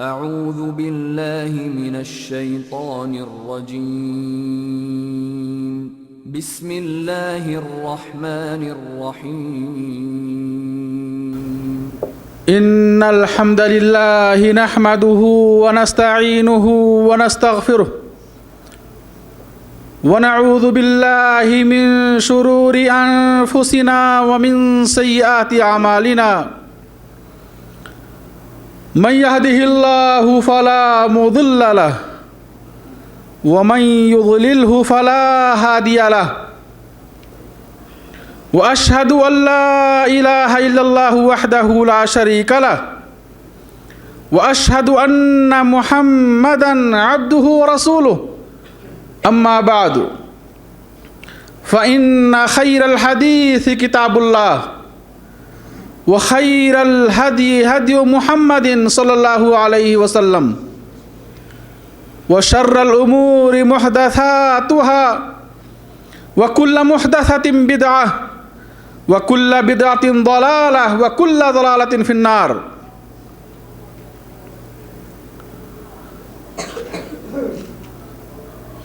اعوذ باللہ من الشیطان الرجیم بسم اللہ الرحمن الرحیم ان الحمد للہ نحمده ونستعینه ونستغفره ونعوذ باللہ من شرور انفسنا ومن سیئات اعمالنا من يهده الله فلا مضل له ومن يضلله فلا هادي له وأشهد أن لا إله إلا الله وحده لا شريك له وأشهد أن محمدا عبده ورسوله أما بعد فإن خير الحديث كتاب الله وخير الهدي هدي محمد صلى الله عليه وسلم وشر الأمور محدثاتها وكل محدثة بدعة وكل بدعة ضلالة وكل ضلالة في النار.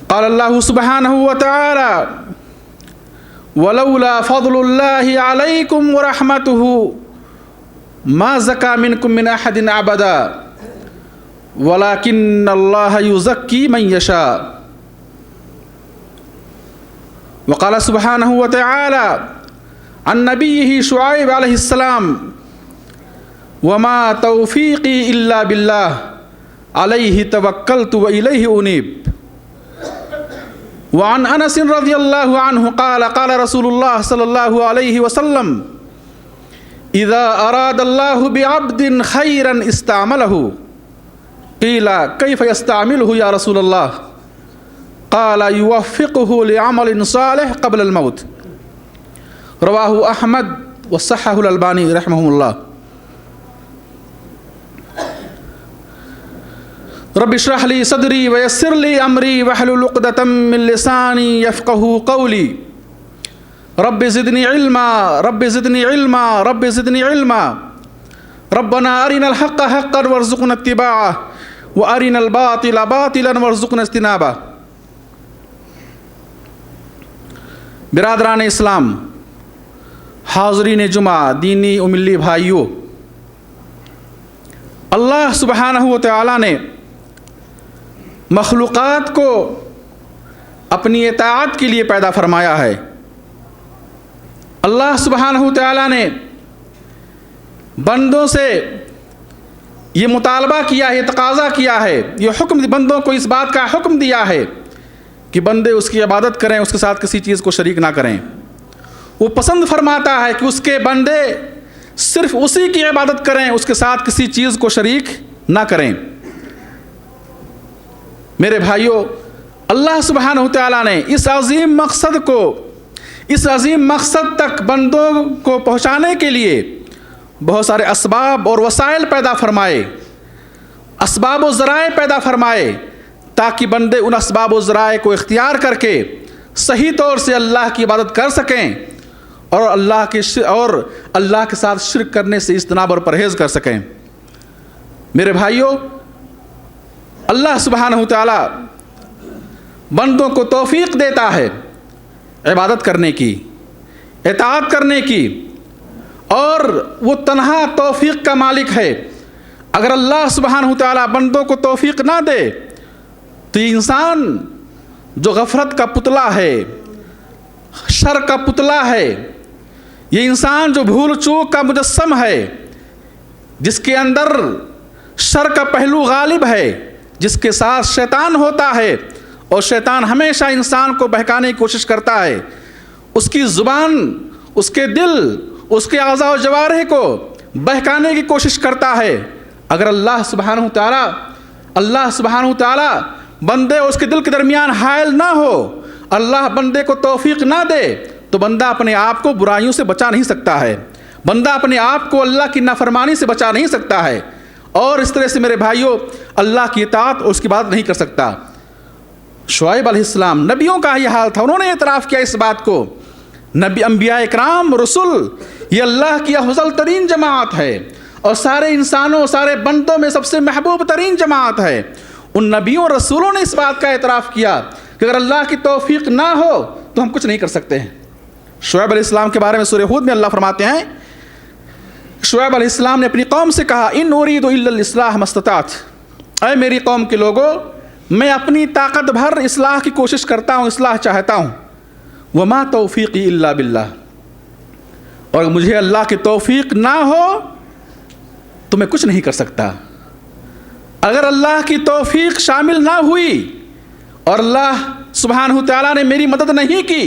قال الله سبحانه وتعالى ولولا فضل الله عليكم ورحمته ما زكى منكم من أحد أبدا ولكن الله يزكي من يشاء. وقال سبحانه وتعالى عن نبيه شعيب عليه السلام وما توفيقي إلا بالله عليه توكلت وإليه أنيب. وعن أنس رضي الله عنه قال قال رسول الله صلى الله عليه وسلم إذا أراد الله بعبد خيرا استعمله. قيل كيف يستعمله يا رسول الله؟ قال يوفقه لعمل صالح قبل الموت. رواه أحمد وصححه الألباني رحمه الله. رب اشرح لي صدري ويسر لي أمري واحلل عقدة من لساني يفقهوا قولي. رب زدني علما رب زدني علما رب زدني علما. ربنا أرنا الحق حقا وارزقنا اتباعه وأرنا الباطل باطلا وارزقنا اجتنابه. برادران اسلام، حاضرین جمعہ، دینی و ملی بھائیوں، اللہ سبحانہ و تعالیٰ نے مخلوقات کو اپنی اطاعت کے لیے پیدا فرمایا ہے. اللہ سبحانہ و تعالیٰ نے بندوں سے یہ مطالبہ کیا ہے، یہ تقاضا کیا ہے، یہ حکم بندوں کو اس بات کا حکم دیا ہے کہ بندے اس کی عبادت کریں، اس کے ساتھ کسی چیز کو شریک نہ کریں. وہ پسند فرماتا ہے کہ اس کے بندے صرف اسی کی عبادت کریں، اس کے ساتھ کسی چیز کو شریک نہ کریں. میرے بھائیوں، اللہ سبحانہ و تعالیٰ نے اس عظیم مقصد تک بندوں کو پہنچانے کے لیے بہت سارے اسباب اور وسائل پیدا فرمائے، اسباب و ذرائع پیدا فرمائے، تاکہ بندے ان اسباب و ذرائع کو اختیار کر کے صحیح طور سے اللہ کی عبادت کر سکیں اور اللہ کے ساتھ شرک کرنے سے اجتناب اور پرہیز کر سکیں. میرے بھائیوں، اللہ سبحانہ و تعالیٰ بندوں کو توفیق دیتا ہے عبادت کرنے کی، اطاعت کرنے کی، اور وہ تنہا توفیق کا مالک ہے. اگر اللہ سبحانہ و تعالیٰ بندوں کو توفیق نہ دے تو یہ انسان جو غفلت کا پتلا ہے، شر کا پتلا ہے، یہ انسان جو بھول چوک کا مجسم ہے، جس کے اندر شر کا پہلو غالب ہے، جس کے ساتھ شیطان ہوتا ہے، اور شیطان ہمیشہ انسان کو بہکانے کی کوشش کرتا ہے، اس کی زبان، اس کے دل، اس کے اعضاء و جوارح کو بہکانے کی کوشش کرتا ہے. اگر اللہ سبحانہ و تعالیٰ بندے اور اس کے دل کے درمیان حائل نہ ہو، اللہ بندے کو توفیق نہ دے، تو بندہ اپنے آپ کو برائیوں سے بچا نہیں سکتا ہے، بندہ اپنے آپ کو اللہ کی نافرمانی سے بچا نہیں سکتا ہے، اور اس طرح سے میرے بھائیوں اللہ کی اطاعت اور اس کی بات نہیں کر سکتا. شعیب علیہ السلام نبیوں کا یہ حال تھا، انہوں نے اعتراف کیا اس بات کو. نبی، انبیاء اکرام، رسول، یہ اللہ کی افضل ترین جماعت ہے. اور سارے انسانوں سارے بندوں میں سب سے محبوب ترین جماعت ہے، ان نبیوں اور رسولوں نے اس بات کا اعتراف کیا کہ اگر اللہ کی توفیق نہ ہو تو ہم کچھ نہیں کر سکتے ہیں۔ شعیب علیہ السلام کے بارے میں سورہ ہود میں اللہ فرماتے ہیں، شعیب علیہ السلام نے اپنی قوم سے کہا ان اريد الا الاصلاح ما استطعت، اے میری قوم کے لوگوں میں اپنی طاقت بھر اصلاح کی کوشش کرتا ہوں، اصلاح چاہتا ہوں، وما توفیقی الا باللہ، اور مجھے اللہ کی توفیق نہ ہو تو میں کچھ نہیں کر سکتا۔ اگر اللہ کی توفیق شامل نہ ہوئی اور اللہ سبحانہ تعالیٰ نے میری مدد نہیں کی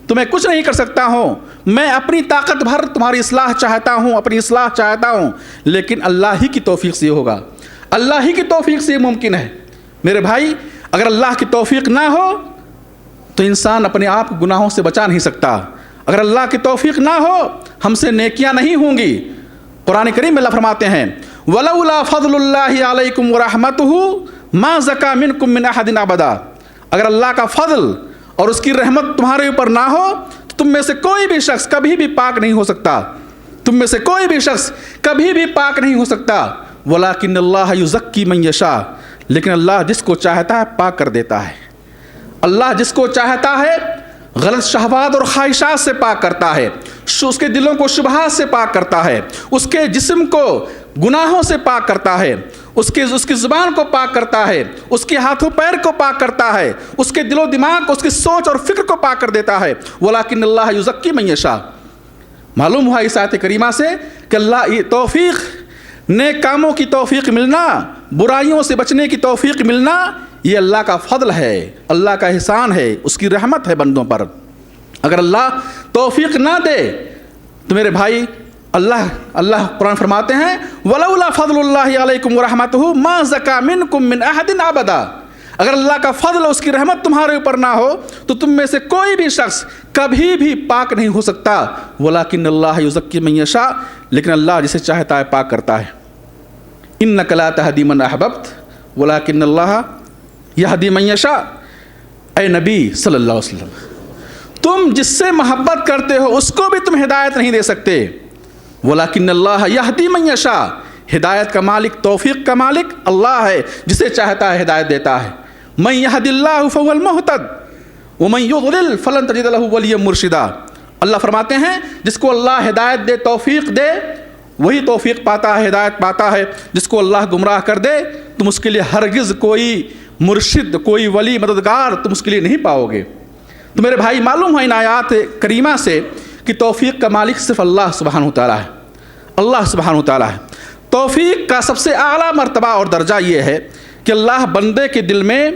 تو میں کچھ نہیں کر سکتا ہوں۔ میں اپنی طاقت بھر تمہاری اصلاح چاہتا ہوں، اپنی اصلاح چاہتا ہوں، لیکن اللہ ہی کی توفیق سے ہوگا، اللہ ہی کی توفیق سے ممکن ہے۔ میرے بھائی، اگر اللہ کی توفیق نہ ہو تو انسان اپنے آپ کو گناہوں سے بچا نہیں سکتا۔ اگر اللہ کی توفیق نہ ہو ہم سے نیکیاں نہیں ہوں گی۔ قرآن کریم میں اللہ فرماتے ہیں وَلَوْلَا فَضْلُ اللَّهِ عَلَيْكُمْ وَرَحْمَتُهُ مَا زَكَى مِنْكُمْ مِنْ أَحَدٍ أَبَدًا، اگر اللہ کا فضل اور اس کی رحمت تمہارے اوپر نہ ہو تو تم میں سے کوئی بھی شخص کبھی بھی پاک نہیں ہو سکتا، تم میں سے کوئی بھی شخص کبھی بھی پاک نہیں ہو سکتا۔ وَلَكِنَّ اللَّهَ يُزَكِّي مَن يَشَاءُ، لیکن اللہ جس کو چاہتا ہے پاک کر دیتا ہے۔ اللہ جس کو چاہتا ہے غلط شہوات اور خواہشات سے پاک کرتا ہے، اس کے دلوں کو شبہات سے پاک کرتا ہے، اس کے جسم کو گناہوں سے پاک کرتا ہے، اس کی زبان کو پاک کرتا ہے، اس کے ہاتھوں پیر کو پاک کرتا ہے، اس کے دل و دماغ کو، اس کی سوچ اور فکر کو پاک کر دیتا ہے۔ وَلَكِنَّ اللَّهَ يُزَكِّي مَن يَشَاءُ، معلوم ہوا اس آیت کریمہ سے کہ اللہ یہ توفیق، نیک کاموں کی توفیق ملنا، برائیوں سے بچنے کی توفیق ملنا، یہ اللہ کا فضل ہے، اللہ کا احسان ہے، اس کی رحمت ہے بندوں پر۔ اگر اللہ توفیق نہ دے تو میرے بھائی اللہ قرآن فرماتے ہیں وَلَوْلَا فَضْلُ اللَّهِ عَلَيْكُمْ وَرَحْمَتُهُ مَا زَكَى مِنْكُمْ مِنْ أَحَدٍ أَبَدًا، اگر اللہ کا فضل اور اس کی رحمت تمہارے اوپر نہ ہو تو تم میں سے کوئی بھی شخص کبھی بھی پاک نہیں ہو سکتا۔ وَلَكِنَّ اللَّهَ يُزَكِّي مَن يَشَاءُ، لیکن اللہ جسے چاہتا ہے پاک کرتا ہے۔ إِنَّكَ لَا تَهْدِي مَنْ أَحْبَبْتَ وَلَكِنَّ اللَّهَ يَهْدِي مَن يَشَاءُ، اے نبی صلی اللہ علیہ وسلم تم جس سے محبت کرتے ہو اس کو بھی تم ہدایت نہیں دے سکتے۔ وَلَكِنَّ اللَّهَ يَهْدِي مَن يَشَاءُ، ہدایت کا مالک، توفیق کا مالک اللہ ہے، جسے چاہتا ہے ہدایت دیتا ہے۔ مَن يَهْدِ اللَّهُ فَهُوَ الْمُهْتَدِ وَمَن يُضْلِلْ فَلَن تَجِدَ لَهُ وَلِيًّا مُرْشِدًا، اللہ فرماتے ہیں جس کو اللہ ہدایت دے، توفیق دے، وہی توفیق پاتا ہے، ہدایت پاتا ہے۔ جس کو اللہ گمراہ کر دے تم اس کے لیے ہرگز کوئی مرشد، کوئی ولی، مددگار تم اس کے لیے نہیں پاؤ گے۔ تو میرے بھائی معلوم ہے ان آیات کریمہ سے کہ توفیق کا مالک صرف اللہ سبحانہ تعالیٰ ہے، اللہ سبحانہ تعالیٰ ہے۔ توفیق کا سب سے اعلیٰ مرتبہ اور درجہ یہ ہے کہ اللہ بندے کے دل میں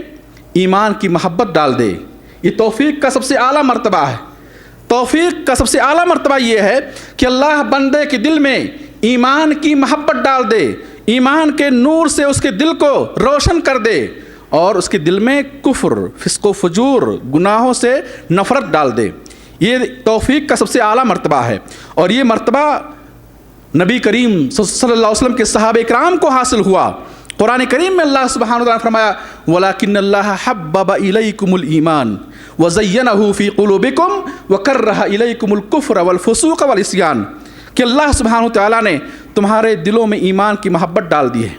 ایمان کی محبت ڈال دے، یہ توفیق کا سب سے اعلیٰ مرتبہ ہے۔ توفیق کا سب سے اعلیٰ مرتبہ یہ ہے کہ اللہ بندے کے دل میں ایمان کی محبت ڈال دے، ایمان کے نور سے اس کے دل کو روشن کر دے اور اس کے دل میں کفر، فسق و فجور، گناہوں سے نفرت ڈال دے۔ یہ توفیق کا سب سے اعلیٰ مرتبہ ہے، اور یہ مرتبہ نبی کریم صلی اللہ علیہ وسلم کے صحابہ اکرام کو حاصل ہوا۔ قرآن کریم میں اللہ سبحانہ وتعالیٰ نے فرمایا وَلَكِنَّ اللَّهَ حَبَّبَ إِلَيْكُمُ الْإِيمَانَ وَزَيَّنَهُ فِي قُلُوبِكُمْ وَكَرَّهَ إِلَيْكُمُ الْكُفْرَ وَالْفُسُوقَ وَالْعِصْيَانَ، کہ اللہ سبحانہ وتعالیٰ نے تمہارے دلوں میں ایمان کی محبت ڈال دی ہے۔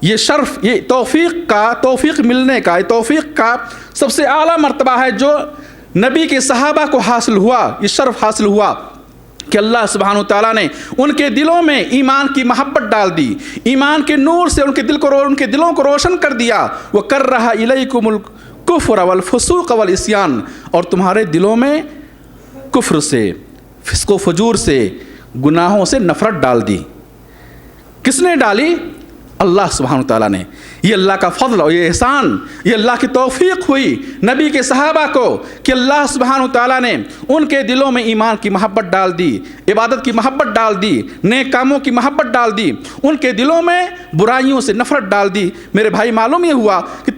یہ شرف، یہ توفیق ملنے کا، یہ توفیق کا سب سے اعلیٰ مرتبہ ہے جو نبی کے صحابہ کو حاصل ہوا، یہ شرف حاصل ہوا کہ اللہ سبحانہ وتعالیٰ نے ان کے دلوں میں ایمان کی محبت ڈال دی، ایمان کے نور سے ان کے دلوں کو روشن کر دیا۔ وَكَرَّهَ إِلَيْكُمُ الْكُفْرَ وَالْفُسُوقَ وَالْعِصْيَانَ، اور تمہارے دلوں میں کفر سے، فسق و فجور سے، گناہوں سے نفرت ڈال دی۔ کس نے ڈالی؟ اللہ سبحانہ تعالیٰ نے۔ یہ اللہ کا فضل اور یہ احسان، یہ اللہ کی توفیق ہوئی نبی کے صحابہ کو کہ اللہ سبحانہ تعالیٰ نے ان کے دلوں میں ایمان کی محبت ڈال دی، عبادت کی محبت ڈال دی، نیک کاموں کی محبت ڈال دی، ان کے دلوں میں برائیوں سے نفرت ڈال دی۔ میرے بھائی معلوم یہ ہوا کہ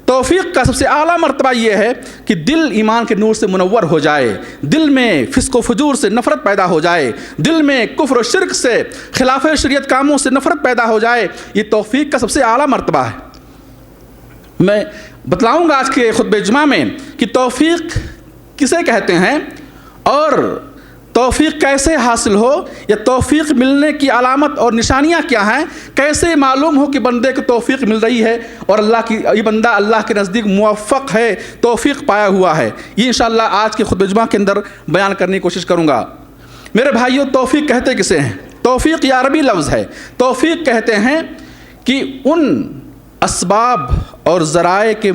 توفیق کا سب سے اعلیٰ مرتبہ یہ ہے کہ دل ایمان کے نور سے منور ہو جائے، دل میں فسق و فجور سے نفرت پیدا ہو جائے، دل میں کفر و شرک سے، خلاف شریعت کاموں سے نفرت پیدا ہو جائے۔ یہ توفیق کا سب سے اعلیٰ مرتبہ ہے۔ میں بتلاؤں گا آج کے خطبہ جمعہ میں کہ توفیق کسے کہتے ہیں اور توفیق کیسے حاصل ہو یا توفیق ملنے کی علامت اور نشانیاں کیا ہیں، کیسے معلوم ہو کہ بندے کو توفیق مل رہی ہے اور یہ بندہ اللہ کے نزدیک موفق ہے، توفیق پایا ہوا ہے، یہ انشاءاللہ آج کے خطبہ جمعہ کے اندر بیان کرنے کی کوشش کروں گا۔ میرے بھائیوں، توفیق کہتے کسے ہیں؟ توفیق یہ عربی لفظ ہے۔ توفیق کہتے ہیں کہ ان اسباب اور ذرائع کا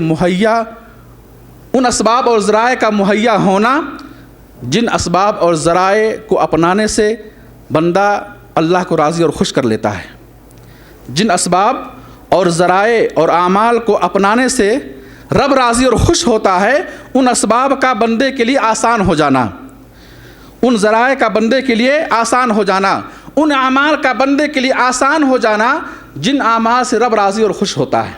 مہیا ہونا جن اسباب اور ذرائع کو اپنانے سے بندہ اللہ کو راضی اور خوش کر لیتا ہے، جن اسباب اور ذرائع اور اعمال کو اپنانے سے رب راضی اور خوش ہوتا ہے، ان اسباب کا بندے کے لیے آسان ہو جانا، ان ذرائع کا بندے کے لیے آسان ہو جانا، ان اعمال کا بندے کے لیے آسان ہو جانا جن اعمال سے رب راضی اور خوش ہوتا ہے۔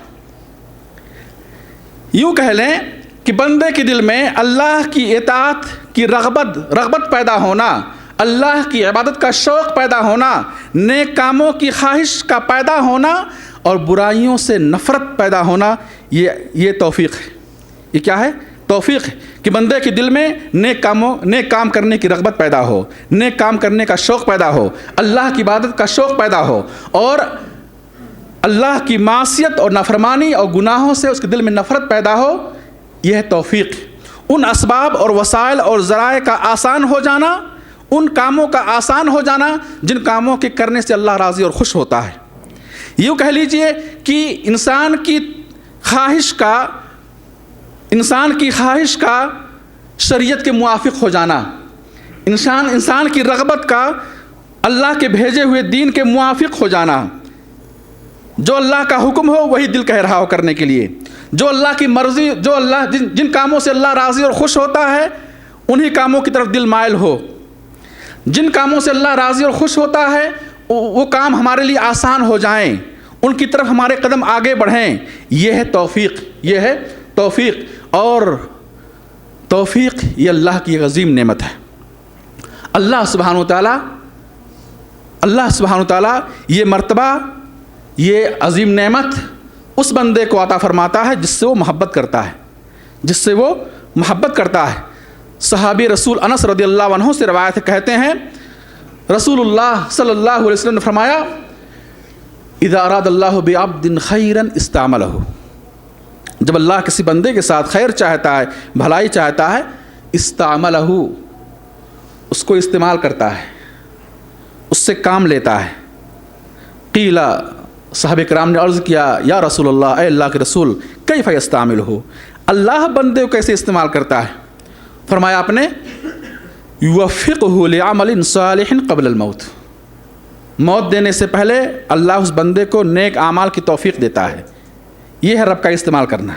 یوں کہہ لیں کہ بندے کے دل میں اللہ کی اطاعت کی رغبت پیدا ہونا، اللہ کی عبادت کا شوق پیدا ہونا، نیک کاموں کی خواہش کا پیدا ہونا اور برائیوں سے نفرت پیدا ہونا، یہ توفیق ہے۔ یہ کیا ہے؟ توفیق ہے کہ بندے کے دل میں نیک کام کرنے کی رغبت پیدا ہو، نیک کام کرنے کا شوق پیدا ہو، اللہ کی عبادت کا شوق پیدا ہو اور اللہ کی معصیت اور نافرمانی اور گناہوں سے اس کے دل میں نفرت پیدا ہو، یہ ہے توفیق۔ ان اسباب اور وسائل اور ذرائع کا آسان ہو جانا، ان کاموں کا آسان ہو جانا جن کاموں کے کرنے سے اللہ راضی اور خوش ہوتا ہے۔ یوں کہہ لیجئے کہ انسان کی خواہش کا شریعت کے موافق ہو جانا، انسان کی رغبت کا اللہ کے بھیجے ہوئے دین کے موافق ہو جانا، جو اللہ کا حکم ہو وہی دل کہہ رہا ہو کرنے کے لیے، جو اللہ کی مرضی، جن کاموں سے اللہ راضی اور خوش ہوتا ہے انہی کاموں کی طرف دل مائل ہو، جن کاموں سے اللہ راضی اور خوش ہوتا ہے وہ کام ہمارے لیے آسان ہو جائیں، ان کی طرف ہمارے قدم آگے بڑھیں، یہ ہے توفیق۔ اور توفیق یہ اللہ کی عظیم نعمت ہے۔ اللہ سبحانہ وتعالی یہ مرتبہ، یہ عظیم نعمت اس بندے کو عطا فرماتا ہے جس سے وہ محبت کرتا ہے۔ صحابی رسول انس رضی اللہ عنہ سے روایت کہتے ہیں، رسول اللہ صلی اللہ علیہ وسلم نے فرمایا، اذا اراد اللہ بعبد خیرا استعملہ، جب اللہ کسی بندے کے ساتھ خیر چاہتا ہے، بھلائی چاہتا ہے، استعملہ، اس کو استعمال کرتا ہے، اس سے کام لیتا ہے۔ قیل، صحابہ کرام نے عرض کیا، یا رسول اللہ، اے اللہ کے رسول، کیف یستعملہ، اللہ بندے کو کیسے استعمال کرتا ہے؟ فرمایا آپ نے، یوفقہ لعمل صالح قبل الموت، موت دینے سے پہلے اللہ اس بندے کو نیک اعمال کی توفیق دیتا ہے۔ یہ ہے رب کا استعمال کرنا،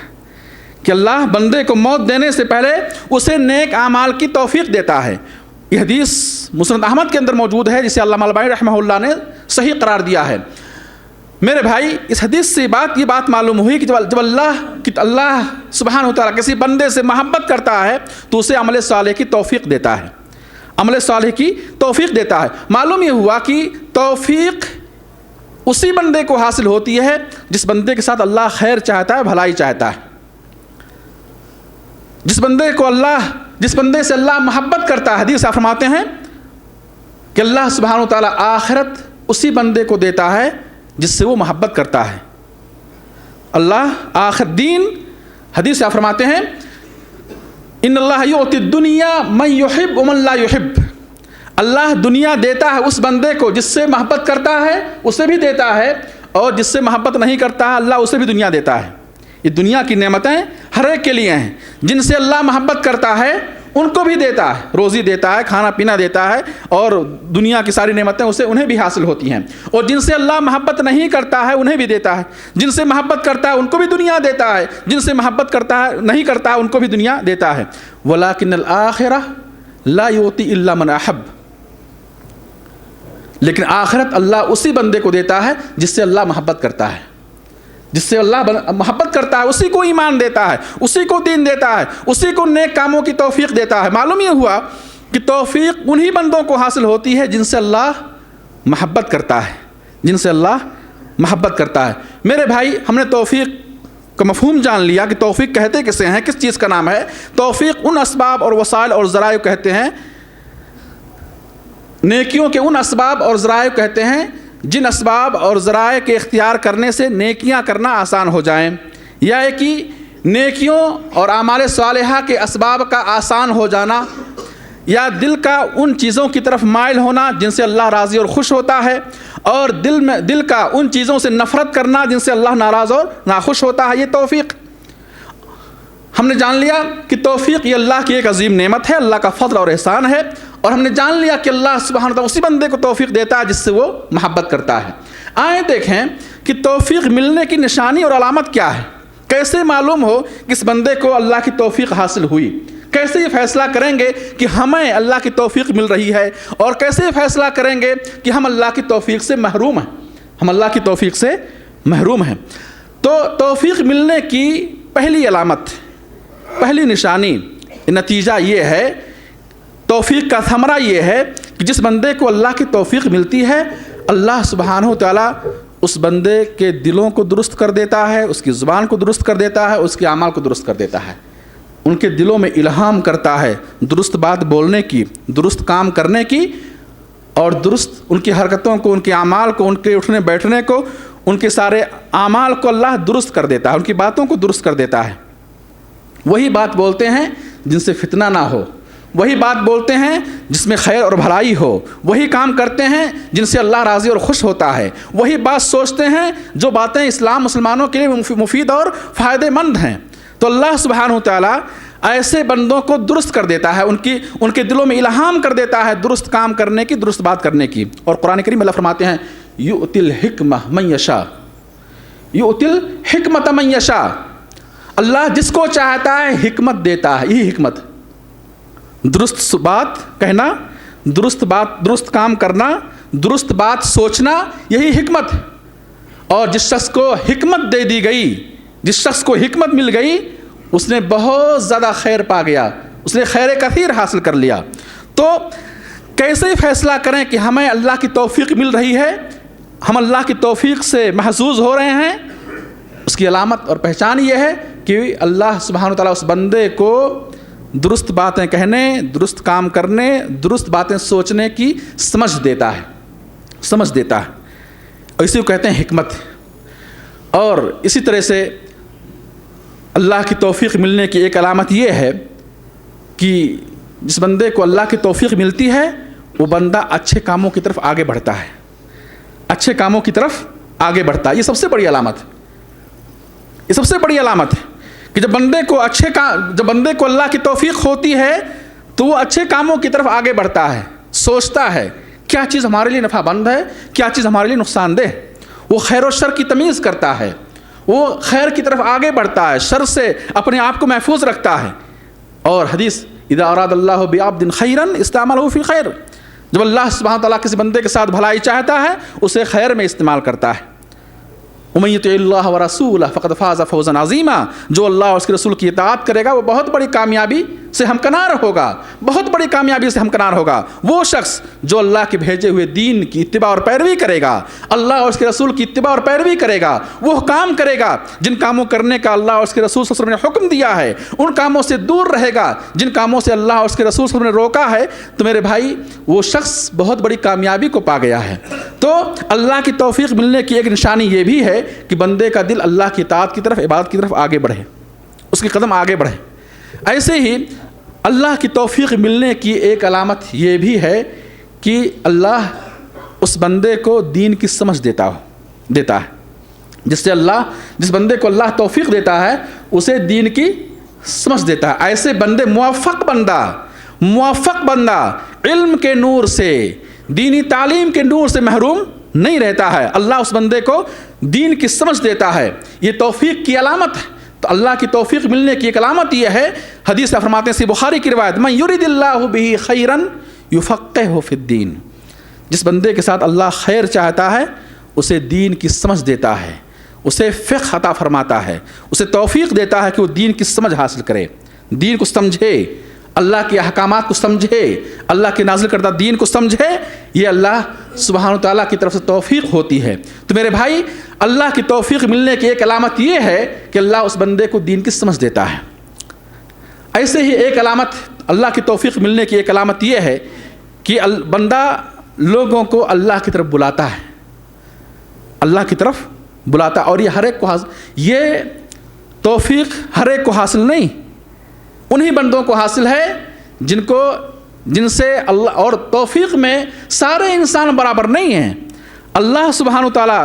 کہ اللہ بندے کو موت دینے سے پہلے اسے نیک اعمال کی توفیق دیتا ہے۔ یہ حدیث مسند احمد کے اندر موجود ہے، جسے علامہ البانی رحمہ اللہ نے صحیح قرار دیا ہے۔ میرے بھائی، اس حدیث سے یہ بات معلوم ہوئی کہ جب اللہ سبحانہ وتعالیٰ کسی بندے سے محبت کرتا ہے تو اسے عمل صالح کی توفیق دیتا ہے، عمل صالح کی توفیق دیتا ہے۔ معلوم یہ ہوا کہ توفیق اسی بندے کو حاصل ہوتی ہے جس بندے کے ساتھ اللہ خیر چاہتا ہے، بھلائی چاہتا ہے، جس بندے سے اللہ محبت کرتا ہے۔ حدیث فرماتے ہیں کہ اللہ سبحانہ وتعالیٰ آخرت اسی بندے کو دیتا ہے جس سے وہ محبت کرتا ہے۔ اللہ آخر دین، حدیث فرماتے ہیں، ان اللہ یعطی الدنیا من یحب ومن لا یحب، اللہ دنیا دیتا ہے اس بندے کو جس سے محبت کرتا ہے اسے بھی دیتا ہے، اور جس سے محبت نہیں کرتا ہے اللہ اسے بھی دنیا دیتا ہے۔ یہ دنیا کی نعمتیں ہر ایک کے لیے ہیں، جن سے اللہ محبت کرتا ہے ان کو بھی دیتا ہے، روزی دیتا ہے، کھانا پینا دیتا ہے، اور دنیا کی ساری نعمتیں انہیں بھی حاصل ہوتی ہیں، اور جن سے اللہ محبت نہیں کرتا ہے انہیں بھی دیتا ہے، جن سے محبت کرتا ہے ان کو بھی دنیا دیتا ہے، جن سے محبت نہیں کرتا ہے ان کو بھی دنیا دیتا ہے۔ وَلَكِنَّ الْآخِرَةَ لَا يُؤْتِي إِلَّا مَنْ أَحَبَّ، لیکن آخرت اللہ اسی بندے کو دیتا ہے جس سے اللہ محبت کرتا ہے، جس سے اللہ محبت کرتا ہے اسی کو ایمان دیتا ہے، اسی کو دین دیتا ہے، اسی کو نیک کاموں کی توفیق دیتا ہے۔ معلوم یہ ہوا کہ توفیق انہی بندوں کو حاصل ہوتی ہے جن سے اللہ محبت کرتا ہے، میرے بھائی، ہم نے توفیق کا مفہوم جان لیا کہ توفیق کہتے کسے ہیں، کس چیز کا نام ہے۔ توفیق ان اسباب اور وسائل اور ذرائع کہتے ہیں نیکیوں کے ان اسباب اور ذرائع کہتے ہیں جن اسباب اور ذرائع کے اختیار کرنے سے نیکیاں کرنا آسان ہو جائیں، یا ہے کہ نیکیوں اور اعمال صالحہ کے اسباب کا آسان ہو جانا، یا دل کا ان چیزوں کی طرف مائل ہونا جن سے اللہ راضی اور خوش ہوتا ہے، اور دل کا ان چیزوں سے نفرت کرنا جن سے اللہ ناراض اور ناخوش ہوتا ہے۔ یہ توفیق ہم نے جان لیا کہ توفیق یہ اللہ کی ایک عظیم نعمت ہے، اللہ کا فضل اور احسان ہے، اور ہم نے جان لیا کہ اللہ سبحانہ وتعالی اسی بندے کو توفیق دیتا ہے جس سے وہ محبت کرتا ہے۔ آئیں دیکھیں کہ توفیق ملنے کی نشانی اور علامت کیا ہے، کیسے معلوم ہو کہ اس بندے کو اللہ کی توفیق حاصل ہوئی، کیسے یہ فیصلہ کریں گے کہ ہمیں اللہ کی توفیق مل رہی ہے، اور کیسے یہ فیصلہ کریں گے کہ ہم اللہ کی توفیق سے محروم ہیں، ہم اللہ کی توفیق سے محروم ہیں۔ تو توفیق ملنے کی پہلی علامت، پہلی نشانی، نتیجہ یہ ہے، توفیق کا ثمرہ یہ ہے کہ جس بندے کو اللہ کی توفیق ملتی ہے، اللہ سبحانہ و تعالیٰ اس بندے کے دلوں کو درست کر دیتا ہے، اس کی زبان کو درست کر دیتا ہے، اس کے اعمال کو درست کر دیتا ہے، ان کے دلوں میں الہام کرتا ہے درست بات بولنے کی، درست کام کرنے کی، اور درست ان کی حرکتوں کو، ان کے اعمال کو، ان کے اٹھنے بیٹھنے کو، ان کے سارے اعمال کو اللہ درست کر دیتا ہے، ان کی باتوں کو درست کر دیتا ہے۔ وہی بات بولتے ہیں جن سے فتنہ نہ ہو، وہی بات بولتے ہیں جس میں خیر اور بھلائی ہو، وہی کام کرتے ہیں جن سے اللہ راضی اور خوش ہوتا ہے، وہی بات سوچتے ہیں جو باتیں اسلام مسلمانوں کے لیے مفید اور فائدہ مند ہیں۔ تو اللہ سبحانہ وتعالی ایسے بندوں کو درست کر دیتا ہے، ان کے دلوں میں الہام کر دیتا ہے درست کام کرنے کی، درست بات کرنے کی۔ اور قرآن کریم اللہ فرماتے ہیں یؤتی الحکمہ من یشاء، یؤتی الحکمۃ من یشاء، اللہ جس کو چاہتا ہے حکمت دیتا ہے۔ یہی حکمت، درست بات کہنا، درست کام کرنا، درست بات سوچنا، یہی حکمت ہے۔ اور جس شخص کو حکمت دے دی گئی، جس شخص کو حکمت مل گئی، اس نے بہت زیادہ خیر پا گیا، اس نے خیر کثیر حاصل کر لیا۔ تو کیسے فیصلہ کریں کہ ہمیں اللہ کی توفیق مل رہی ہے، ہم اللہ کی توفیق سے محظوظ ہو رہے ہیں؟ اس کی علامت اور پہچان یہ ہے کہ اللہ سبحانہ وتعالیٰ اس بندے کو درست باتیں کہنے، درست کام کرنے، درست باتیں سوچنے کی سمجھ دیتا ہے، اور اسی کو کہتے ہیں حکمت۔ اور اسی طرح سے اللہ کی توفیق ملنے کی ایک علامت یہ ہے کہ جس بندے کو اللہ کی توفیق ملتی ہے وہ بندہ اچھے کاموں کی طرف آگے بڑھتا ہے، اچھے کاموں کی طرف آگے بڑھتا ہے۔ یہ سب سے بڑی علامت ہے، یہ سب سے بڑی علامت ہے کہ جب بندے کو اللہ کی توفیق ہوتی ہے تو وہ اچھے کاموں کی طرف آگے بڑھتا ہے، سوچتا ہے کیا چیز ہمارے لیے نفع بند ہے، کیا چیز ہمارے لیے نقصان دہ، وہ خیر و شر کی تمیز کرتا ہے، وہ خیر کی طرف آگے بڑھتا ہے، شر سے اپنے آپ کو محفوظ رکھتا ہے۔ اور حدیث اذا اراد اللہ بعبد خیرا استعملہ فی خیر، جب اللہ سبحانہ تعالیٰ کسی بندے کے ساتھ بھلائی چاہتا ہے اسے خیر میں استعمال کرتا ہے۔ ومن یطع اللہ ورسولہ فقد فاز فوزا عظیما، جو اللہ اور اس کے رسول کی اطاعت کرے گا وہ بہت بڑی کامیابی سے ہمکنار ہوگا، بہت بڑی کامیابی سے ہمکنار ہوگا۔ وہ شخص جو اللہ کے بھیجے ہوئے دین کی اتباع اور پیروی کرے گا، اللہ اور اس کے رسول کی اتباع اور پیروی کرے گا، وہ کام کرے گا جن کاموں کرنے کا اللہ اور اس کے رسول صلی اللہ علیہ وسلم نے حکم دیا ہے، ان کاموں سے دور رہے گا جن کاموں سے اللہ اور اس کے رسول صلی اللہ علیہ وسلم نے روکا ہے، تو میرے بھائی وہ شخص بہت بڑی کامیابی کو پا گیا ہے۔ تو اللہ کی توفیق ملنے کی ایک نشانی یہ بھی ہے کہ بندے کا دل اللہ کی اطاعت کی طرف، عبادت کی طرف آگے بڑھے، اس کے قدم آگے بڑھے۔ ایسے ہی اللہ کی توفیق ملنے کی ایک علامت یہ بھی ہے کہ اللہ اس بندے کو دین کی سمجھ دیتا ہے، جس بندے کو اللہ توفیق دیتا ہے اسے دین کی سمجھ دیتا ہے۔ ایسے بندے موفق بندہ علم کے نور سے، دینی تعلیم کے نور سے محروم نہیں رہتا ہے، اللہ اس بندے کو دین کی سمجھ دیتا ہے۔ یہ توفیق کی علامت ہے۔ تو اللہ کی توفیق ملنے کی ایک علامت یہ ہے، حدیث فرماتے ہیں بخاری کی روایت، من یرید اللہ بہ خیرا یفقہہ فی الدین، جس بندے کے ساتھ اللہ خیر چاہتا ہے اسے دین کی سمجھ دیتا ہے، اسے فقہ عطا فرماتا ہے، اسے توفیق دیتا ہے کہ وہ دین کی سمجھ حاصل کرے، دین کو سمجھے، اللہ کے احکامات کو سمجھے، اللہ کے نازل کردہ دین کو سمجھے۔ یہ اللہ سبحانہ تعالیٰ کی طرف سے توفیق ہوتی ہے۔ تو میرے بھائی، اللہ کی توفیق ملنے کی ایک علامت یہ ہے کہ اللہ اس بندے کو دین کی سمجھ دیتا ہے۔ ایسے ہی ایک علامت، اللہ کی توفیق ملنے کی ایک علامت یہ ہے کہ بندہ لوگوں کو اللہ کی طرف بلاتا ہے، اللہ کی طرف بلاتا ہے. اور یہ ہر ایک کو یہ توفیق ہر ایک کو حاصل نہیں، انہی بندوں کو حاصل ہے جن سے اللہ، اور توفیق میں سارے انسان برابر نہیں ہیں. اللہ سبحانہ وتعالیٰ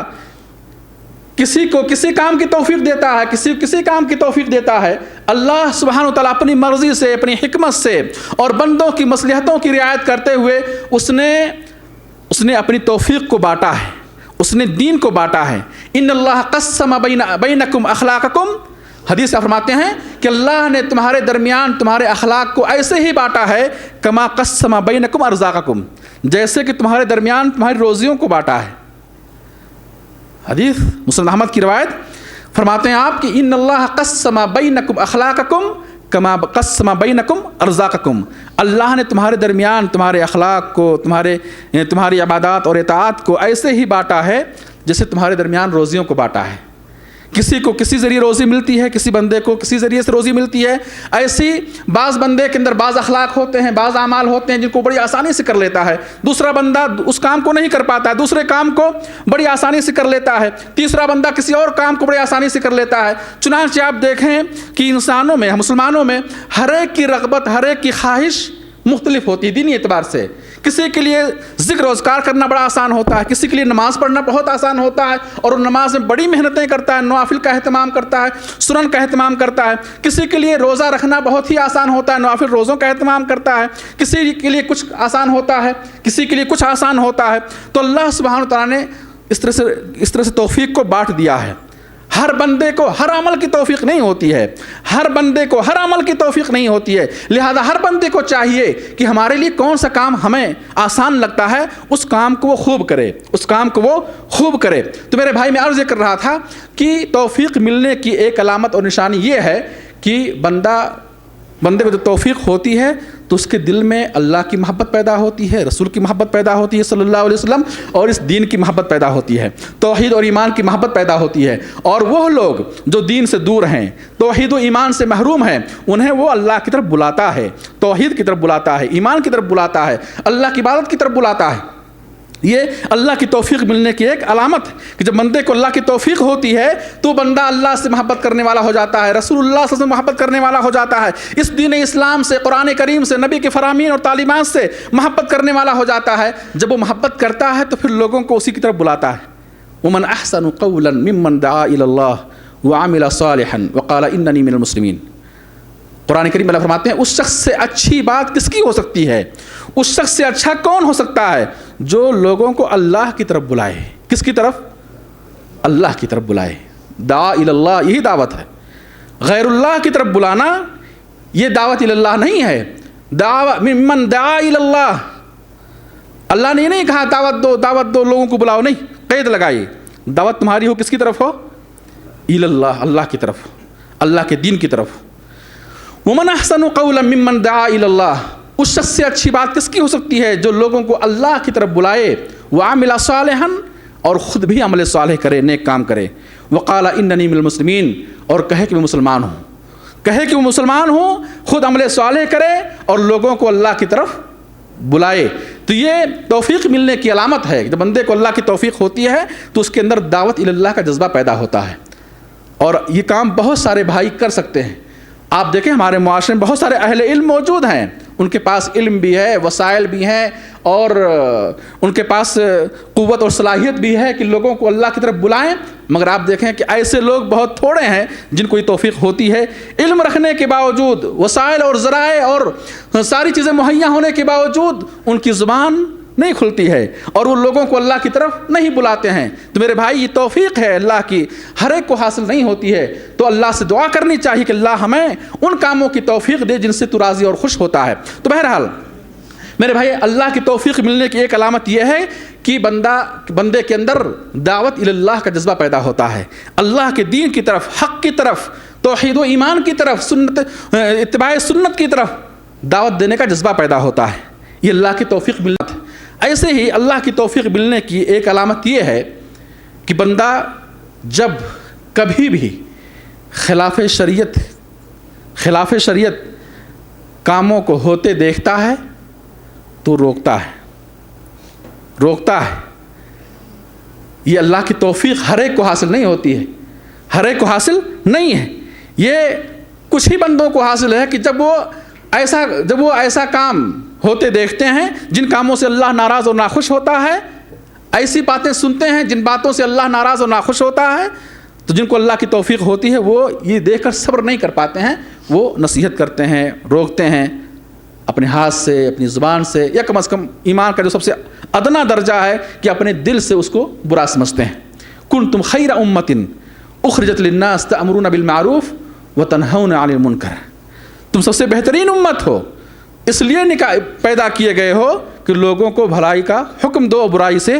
کسی کو کسی کام کی توفیق دیتا ہے، کسی کام کی توفیق دیتا ہے. اللہ سبحانہ وتعالیٰ اپنی مرضی سے، اپنی حکمت سے اور بندوں کی مصلحتوں کی رعایت کرتے ہوئے اس نے اپنی توفیق کو بانٹا ہے، اس نے دین کو بانٹا ہے. ان اللہ قسم بینکم اخلاقکم، حدیث فرماتے ہیں کہ اللہ نے تمہارے درمیان تمہارے اخلاق کو ایسے ہی بانٹا ہے کما قسم بینکم ارزاقکم، جیسے کہ تمہارے درمیان تمہاری روزیوں کو بانٹا ہے. حدیث مسند احمد کی روایت، فرماتے ہیں آپ کہ ان اللہ قسم بینکم اخلاقکم کما قسم بینکم ارزاقکم، اللہ نے تمہارے درمیان تمہارے اخلاق کو، تمہاری عبادات اور اطاعت کو ایسے ہی بانٹا ہے جیسے تمہارے درمیان روزیوں کو بانٹا ہے. کسی کو کسی ذریعے روزی ملتی ہے، کسی بندے کو کسی ذریعے سے روزی ملتی ہے. ایسی بعض بندے کے اندر بعض اخلاق ہوتے ہیں، بعض اعمال ہوتے ہیں جن کو بڑی آسانی سے کر لیتا ہے، دوسرا بندہ اس کام کو نہیں کر پاتا ہے، دوسرے کام کو بڑی آسانی سے کر لیتا ہے، تیسرا بندہ کسی اور کام کو بڑی آسانی سے کر لیتا ہے. چنانچہ آپ دیکھیں کہ انسانوں میں، مسلمانوں میں ہر ایک کی رغبت، ہر ایک کی خواہش مختلف ہوتی ہے دینی اعتبار سے. کسی کے لیے ذکر روزگار کرنا بڑا آسان ہوتا ہے، کسی کے لیے نماز پڑھنا بہت آسان ہوتا ہے اور وہ نماز میں بڑی محنتیں کرتا ہے، نوافل کا اہتمام کرتا ہے، سنن کا اہتمام کرتا ہے. کسی کے لیے روزہ رکھنا بہت ہی آسان ہوتا ہے، نوافل روزوں کا اہتمام کرتا ہے. کسی کے لیے کچھ آسان ہوتا ہے، کسی کے لیے کچھ آسان ہوتا ہے. تو اللہ سبحانہ وتعالیٰ نے اس طرح سے توفیق کو بانٹ دیا ہے. ہر بندے کو ہر عمل کی توفیق نہیں ہوتی ہے، ہر بندے کو ہر عمل کی توفیق نہیں ہوتی ہے. لہذا ہر بندے کو چاہیے کہ ہمارے لیے کون سا کام ہمیں آسان لگتا ہے اس کام کو وہ خوب کرے، اس کام کو وہ خوب کرے. تو میرے بھائی، میں عرض کر رہا تھا کہ توفیق ملنے کی ایک علامت اور نشانی یہ ہے کہ بندے کو جو توفیق ہوتی ہے تو اس کے دل میں اللہ کی محبت پیدا ہوتی ہے، رسول کی محبت پیدا ہوتی ہے صلی اللہ علیہ وسلم، اور اس دین کی محبت پیدا ہوتی ہے، توحید اور ایمان کی محبت پیدا ہوتی ہے. اور وہ لوگ جو دین سے دور ہیں، توحید و ایمان سے محروم ہیں، انہیں وہ اللہ کی طرف بلاتا ہے، توحید کی طرف بلاتا ہے، ایمان کی طرف بلاتا ہے، اللہ کی عبادت کی طرف بلاتا ہے. یہ اللہ کی توفیق ملنے کی ایک علامت ہے کہ جب بندے کو اللہ کی توفیق ہوتی ہے تو بندہ اللہ سے محبت کرنے والا ہو جاتا ہے، رسول اللہ صلی اللہ علیہ وسلم سے محبت کرنے والا ہو جاتا ہے، اس دین اسلام سے، قرآن کریم سے، نبی کے فرامین اور تعلیمات سے محبت کرنے والا ہو جاتا ہے. جب وہ محبت کرتا ہے تو پھر لوگوں کو اسی کی طرف بلاتا ہے. ومن احسن قولا ممن دعا الى اللہ وعمل صالحا وقال اننی من المسلمین. قرآن کریم اللہ فرماتے ہیں اس شخص سے اچھی بات کس کی ہو سکتی ہے، اس شخص سے اچھا کون ہو سکتا ہے جو لوگوں کو اللہ کی طرف بلائے. کس کی طرف؟ اللہ کی طرف بلائے. دعا الی اللہ، یہی دعوت ہے. غیر اللہ کی طرف بلانا یہ دعوت الی اللہ نہیں ہے. ممن دعا الی اللہ، اللہ نے یہ نہیں کہا دعوت دو لوگوں کو بلاؤ، نہیں، قید لگائی. دعوت تمہاری ہو کس کی طرف ہو؟ الی اللہ، اللہ کی طرف، اللہ کے دین کی طرف. ومن احسن قولا ممن دعا الی اللہ، اس شخص سے اچھی بات کس کی ہو سکتی ہے جو لوگوں کو اللہ کی طرف بلائے، وعمل صالحا، اور خود بھی عمل صالح کرے، نیک کام کرے. وقال اننی من المسلمین، اور کہے کہ میں مسلمان ہوں، کہے کہ وہ مسلمان ہوں، خود عمل صالح کرے اور لوگوں کو اللہ کی طرف بلائے. تو یہ توفیق ملنے کی علامت ہے. جب بندے کو اللہ کی توفیق ہوتی ہے تو اس کے اندر دعوت الی اللہ کا جذبہ پیدا ہوتا ہے. اور یہ کام بہت سارے بھائی کر سکتے ہیں. آپ دیکھیں ہمارے معاشرے میں بہت سارے اہل علم موجود ہیں، ان کے پاس علم بھی ہے، وسائل بھی ہیں، اور ان کے پاس قوت اور صلاحیت بھی ہے کہ لوگوں کو اللہ کی طرف بلائیں. مگر آپ دیکھیں کہ ایسے لوگ بہت تھوڑے ہیں جن کو یہ توفیق ہوتی ہے. علم رکھنے کے باوجود، وسائل اور ذرائع اور ساری چیزیں مہیا ہونے کے باوجود ان کی زبان نہیں کھلتی ہے اور وہ لوگوں کو اللہ کی طرف نہیں بلاتے ہیں. تو میرے بھائی، یہ توفیق ہے اللہ کی، ہر ایک کو حاصل نہیں ہوتی ہے. تو اللہ سے دعا کرنی چاہیے کہ اللہ ہمیں ان کاموں کی توفیق دے جن سے تو راضی اور خوش ہوتا ہے. تو بہرحال میرے بھائی، اللہ کی توفیق ملنے کی ایک علامت یہ ہے کہ بندے کے اندر دعوت الی اللہ کا جذبہ پیدا ہوتا ہے، اللہ کے دین کی طرف، حق کی طرف، توحید و ایمان کی طرف، اتباع سنت کی طرف دعوت دینے کا جذبہ پیدا ہوتا ہے. یہ اللہ کی توفیق ملنا ہے. ایسے ہی اللہ کی توفیق ملنے کی ایک علامت یہ ہے کہ بندہ جب کبھی بھی خلاف شریعت کاموں کو ہوتے دیکھتا ہے تو روکتا ہے. روکتا ہے. یہ اللہ کی توفیق ہر ایک کو حاصل نہیں ہوتی ہے, ہر ایک کو حاصل نہیں ہے. یہ کچھ ہی بندوں کو حاصل ہے کہ جب وہ ایسا کام ہوتے دیکھتے ہیں جن کاموں سے اللہ ناراض اور ناخوش ہوتا ہے, ایسی باتیں سنتے ہیں جن باتوں سے اللہ ناراض اور ناخوش ہوتا ہے, تو جن کو اللہ کی توفیق ہوتی ہے وہ یہ دیکھ کر صبر نہیں کر پاتے ہیں, وہ نصیحت کرتے ہیں, روکتے ہیں اپنے ہاتھ سے, اپنی زبان سے, یا کم از کم ایمان کا جو سب سے ادنا درجہ ہے کہ اپنے دل سے اس کو برا سمجھتے ہیں. کنتم خیر امۃ اخرجت للناس تأمرون بالمعروف وتنہون عن المنکر. تم سب سے بہترین امت ہو, اس لیے پیدا کیے گئے ہو کہ لوگوں کو بھلائی کا حکم دو, برائی سے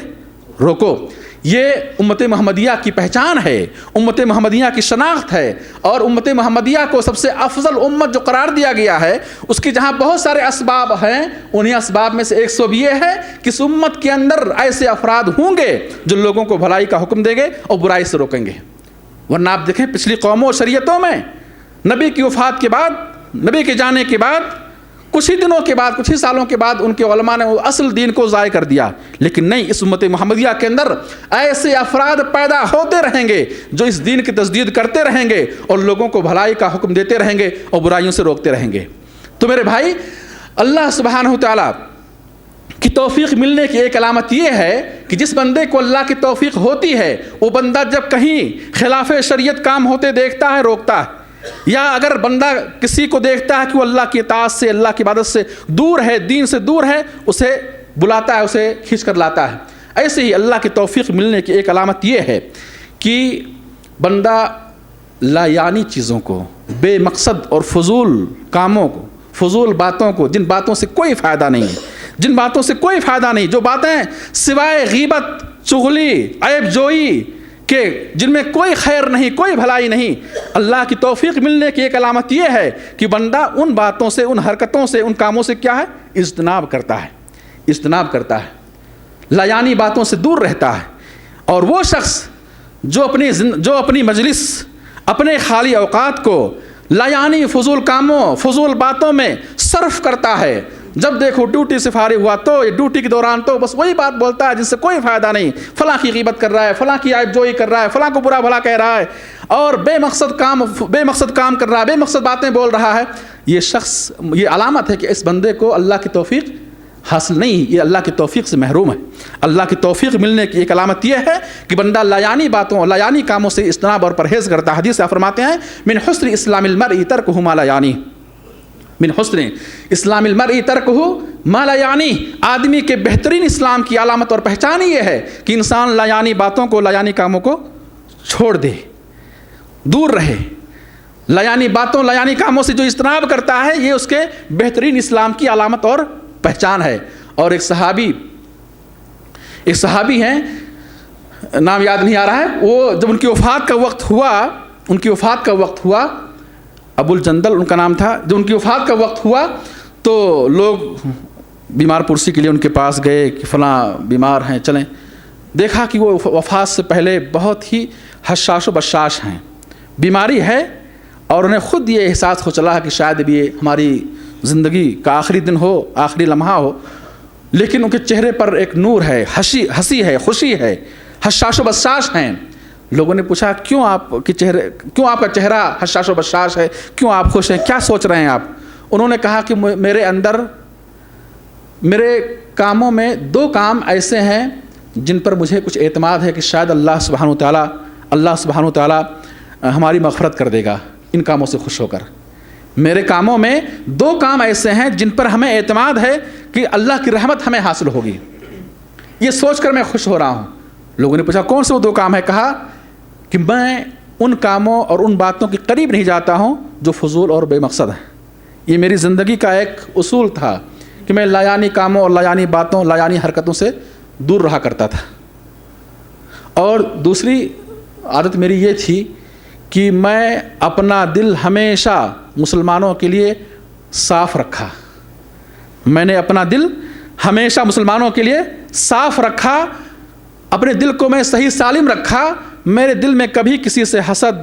روکو. یہ امت محمدیہ کی پہچان ہے, امت محمدیہ کی شناخت ہے, اور امت محمدیہ کو سب سے افضل امت جو قرار دیا گیا ہے, اس کی جہاں بہت سارے اسباب ہیں, انہی اسباب میں سے ایک سبب یہ ہے کہ اس امت کے اندر ایسے افراد ہوں گے جو لوگوں کو بھلائی کا حکم دیں گے اور برائی سے روکیں گے. ورنہ آپ دیکھیں پچھلی قوموں اور شریعتوں میں نبی کی وفات کے بعد, نبی کے جانے کے بعد, کچھ ہی دنوں کے بعد, کچھ ہی سالوں کے بعد ان کے علماء نے اصل دین کو ضائع کر دیا. لیکن نہیں, اس امت محمدیہ کے اندر ایسے افراد پیدا ہوتے رہیں گے جو اس دین کی تجدید کرتے رہیں گے اور لوگوں کو بھلائی کا حکم دیتے رہیں گے اور برائیوں سے روکتے رہیں گے. تو میرے بھائی, اللہ سبحانہ وتعالیٰ کی توفیق ملنے کی ایک علامت یہ ہے کہ جس بندے کو اللہ کی توفیق ہوتی ہے وہ بندہ جب کہیں خلاف شریعت کام ہوتے دیکھتا ہے روکتا ہے, یا اگر بندہ کسی کو دیکھتا ہے کہ وہ اللہ کی اطاعت سے, اللہ کی عبادت سے دور ہے, دین سے دور ہے, اسے بلاتا ہے, اسے کھینچ کر لاتا ہے. ایسے ہی اللہ کی توفیق ملنے کی ایک علامت یہ ہے کہ بندہ لا یعنی چیزوں کو, بے مقصد اور فضول کاموں کو, فضول باتوں کو, جن باتوں سے کوئی فائدہ نہیں, جن باتوں سے کوئی فائدہ نہیں, جو باتیں سوائے غیبت, چغلی, عیب جوئی کہ جن میں کوئی خیر نہیں, کوئی بھلائی نہیں, اللہ کی توفیق ملنے کی ایک علامت یہ ہے کہ بندہ ان باتوں سے, ان حرکتوں سے, ان کاموں سے کیا ہے, اجتناب کرتا ہے, اجتناب کرتا ہے, لایانی باتوں سے دور رہتا ہے. اور وہ شخص جو اپنی مجلس, اپنے خالی اوقات کو لایانی فضول کاموں, فضول باتوں میں صرف کرتا ہے, جب دیکھو ڈیوٹی سے فارغ ہوا تو ڈیوٹی کے دوران تو بس وہی بات بولتا ہے جس سے کوئی فائدہ نہیں, فلاں کی غیبت کر رہا ہے, فلاں کی عیب جوئی کر رہا ہے, فلاں کو برا بھلا کہہ رہا ہے, اور بے مقصد کام کر رہا ہے, بے مقصد باتیں بول رہا ہے. یہ شخص, یہ علامت ہے کہ اس بندے کو اللہ کی توفیق حاصل نہیں, یہ اللہ کی توفیق سے محروم ہے. اللہ کی توفیق ملنے کی ایک علامت یہ ہے کہ بندہ لایانی باتوں, لایانی کاموں سے اجتناب اور پرہیز کرتا ہے. حدیث سے فرماتے ہیں من حسن اسلام المرء ترکہ ما لا یعنی, من حسن اسلام المرء ترکہ ما لا یعنی, آدمی کے بہترین اسلام کی علامت اور پہچان یہ ہے کہ انسان لایانی باتوں کو, لایانی کاموں کو چھوڑ دے, دور رہے. لایانی باتوں, لایانی کاموں سے جو اجتناب کرتا ہے یہ اس کے بہترین اسلام کی علامت اور پہچان ہے. اور ایک صحابی ہیں, نام یاد نہیں آ رہا ہے, وہ جب ان کی وفات کا وقت ہوا, ابو الجندل ان کا نام تھا, جب ان کی وفات کا وقت ہوا تو لوگ بیمار پرسی کے لیے ان کے پاس گئے کہ فلاں بیمار ہیں, چلیں. دیکھا کہ وہ وفات سے پہلے بہت ہی حشاش و بشاش ہیں, بیماری ہے, اور انہیں خود یہ احساس ہو چلا کہ شاید اب یہ ہماری زندگی کا آخری دن ہو, آخری لمحہ ہو. لیکن ان کے چہرے پر ایک نور ہے, ہنسی ہے, خوشی ہے, حشاش و بشاش ہیں. لوگوں نے پوچھا کیوں آپ کا چہرہ حشاش و بشاش ہے, کیوں آپ خوش ہیں, کیا سوچ رہے ہیں آپ؟ انہوں نے کہا کہ میرے کاموں میں 2 کام ایسے ہیں جن پر مجھے کچھ اعتماد ہے کہ شاید اللہ سبحانہ وتعالی ہماری مغفرت کر دے گا ان کاموں سے خوش ہو کر. میرے کاموں میں 2 کام ایسے ہیں جن پر ہمیں اعتماد ہے کہ اللہ کی رحمت ہمیں حاصل ہوگی, یہ سوچ کر میں خوش ہو رہا ہوں. لوگوں نے پوچھا کون سے وہ 2 کام ہے؟ کہا کہ میں ان کاموں اور ان باتوں کے قریب نہیں جاتا ہوں جو فضول اور بے مقصد ہیں. یہ میری زندگی کا ایک اصول تھا کہ میں لایانی کاموں اور لایانی باتوں, لایانی حرکتوں سے دور رہا کرتا تھا. اور دوسری عادت میری یہ تھی کہ میں اپنا دل ہمیشہ مسلمانوں کے لیے صاف رکھا. میں نے اپنا دل ہمیشہ مسلمانوں کے لیے صاف رکھا, اپنے دل کو میں صحیح سالم رکھا. میرے دل میں کبھی کسی سے حسد,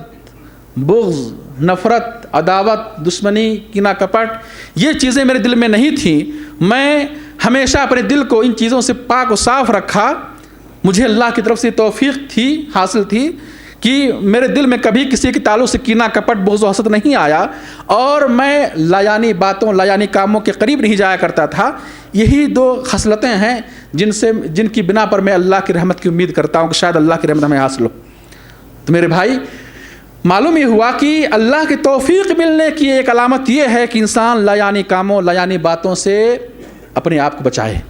بغض, نفرت, عداوت, دشمنی, کینہ کپٹ, یہ چیزیں میرے دل میں نہیں تھیں. میں ہمیشہ اپنے دل کو ان چیزوں سے پاک و صاف رکھا، مجھے اللہ کی طرف سے توفیق حاصل تھی کہ میرے دل میں کبھی کسی کے تعلق سے کینہ کپٹ بغض و حسد نہیں آیا، اور میں لایانی باتوں لایانی کاموں کے قریب نہیں جایا کرتا تھا۔ یہی 2 خصلتیں ہیں جن کی بنا پر میں اللہ کی رحمت کی امید کرتا ہوں کہ شاید اللہ کی رحمت ہمیں حاصل ہو۔ تو میرے بھائی، معلوم یہ ہوا کہ اللہ کی توفیق ملنے کی ایک علامت یہ ہے کہ انسان لایانی کاموں لایانی باتوں سے اپنے آپ کو بچائے۔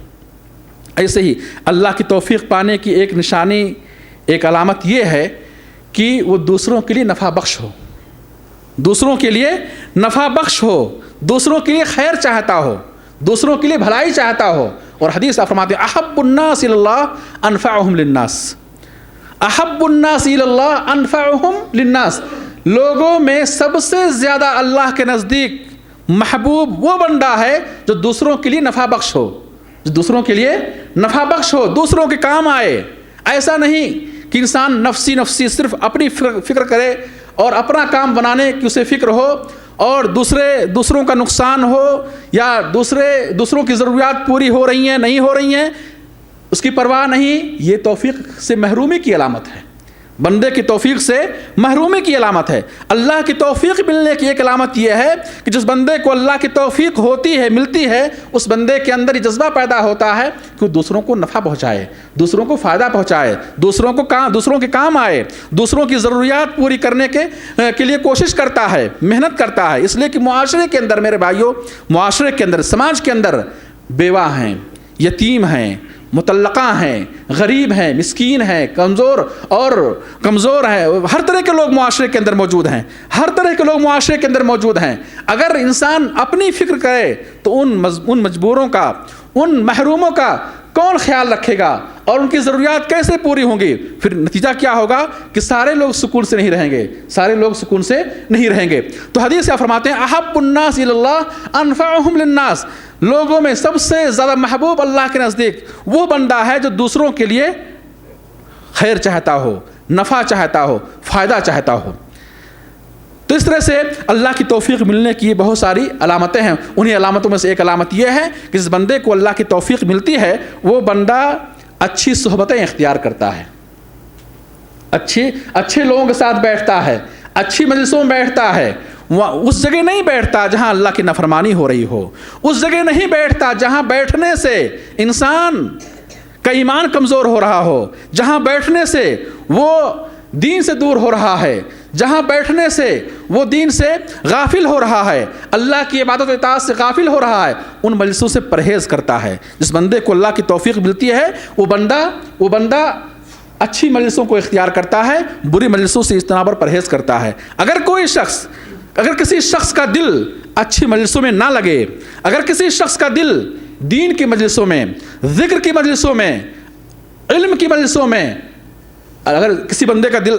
ایسے ہی اللہ کی توفیق پانے کی ایک نشانی، ایک علامت یہ ہے کہ وہ دوسروں کے لیے نفع بخش ہو، دوسروں کے لیے نفع بخش ہو، دوسروں کے لیے خیر چاہتا ہو، دوسروں کے لیے بھلائی چاہتا ہو۔ اور حدیث فرماتے ہیں احب الناس الی اللہ انفعهم للناس، احب الناس الی اللہ انفعهم للناس، لوگوں میں سب سے زیادہ اللہ کے نزدیک محبوب وہ بندہ ہے جو دوسروں کے لیے نفع بخش ہو، جو دوسروں کے لیے نفع بخش ہو، دوسروں کے کام آئے۔ ایسا نہیں کہ انسان نفسی صرف اپنی فکر کرے اور اپنا کام بنانے کی اسے فکر ہو، اور دوسروں کا نقصان ہو، یا دوسروں کی ضروریات پوری ہو رہی ہیں نہیں ہو رہی ہیں اس کی پرواہ نہیں۔ یہ توفیق سے محرومی کی علامت ہے، بندے کی توفیق سے محرومی کی علامت ہے۔ اللہ کی توفیق ملنے کی ایک علامت یہ ہے کہ جس بندے کو اللہ کی توفیق ہوتی ہے، ملتی ہے، اس بندے کے اندر یہ جذبہ پیدا ہوتا ہے کہ وہ دوسروں کو نفع پہنچائے، دوسروں کو فائدہ پہنچائے، دوسروں کے کام آئے، دوسروں کی ضروریات پوری کرنے کے لیے کوشش کرتا ہے، محنت کرتا ہے۔ اس لیے کہ معاشرے کے اندر میرے بھائیوں، معاشرے کے اندر، سماج کے اندر بیوہ ہیں، یتیم ہیں، مطلقہ ہیں، غریب ہیں، مسکین ہیں، کمزور ہیں، ہر طرح کے لوگ معاشرے کے اندر موجود ہیں، ہر طرح کے لوگ معاشرے کے اندر موجود ہیں۔ اگر انسان اپنی فکر کرے تو ان مجبوروں کا، ان محروموں کا کون خیال رکھے گا، اور ان کی ضروریات کیسے پوری ہوں گی؟ پھر نتیجہ کیا ہوگا کہ سارے لوگ سکون سے نہیں رہیں گے، سارے لوگ سکون سے نہیں رہیں گے۔ تو حدیث سے فرماتے ہیں احب الناس الی اللہ انفعهم للناس، لوگوں میں سب سے زیادہ محبوب اللہ کے نزدیک وہ بندہ ہے جو دوسروں کے لیے خیر چاہتا ہو، نفع چاہتا ہو، فائدہ چاہتا ہو۔ تو اس طرح سے اللہ کی توفیق ملنے کی بہت ساری علامتیں ہیں۔ انہی علامتوں میں سے ایک علامت یہ ہے کہ جس بندے کو اللہ کی توفیق ملتی ہے وہ بندہ اچھی صحبتیں اختیار کرتا ہے، اچھے لوگوں کے ساتھ بیٹھتا ہے، اچھی مجلسوں میں بیٹھتا ہے، اس جگہ نہیں بیٹھتا جہاں اللہ کی نافرمانی ہو رہی ہو، اس جگہ نہیں بیٹھتا جہاں بیٹھنے سے انسان کا ایمان کمزور ہو رہا ہو، جہاں بیٹھنے سے وہ دین سے دور ہو رہا ہے، جہاں بیٹھنے سے وہ دین سے غافل ہو رہا ہے، اللہ کی عبادت و اطاعت سے غافل ہو رہا ہے، ان مجلسوں سے پرہیز کرتا ہے۔ جس بندے کو اللہ کی توفیق ملتی ہے وہ بندہ اچھی مجلسوں کو اختیار کرتا ہے، بری مجلسوں سے اجتناب اور پرہیز کرتا ہے۔ اگر کسی شخص کا دل اچھی مجلسوں میں نہ لگے، اگر کسی شخص کا دل دین کی مجلسوں میں، ذکر کی مجلسوں میں، علم کی مجلسوں میں، اگر کسی بندے کا دل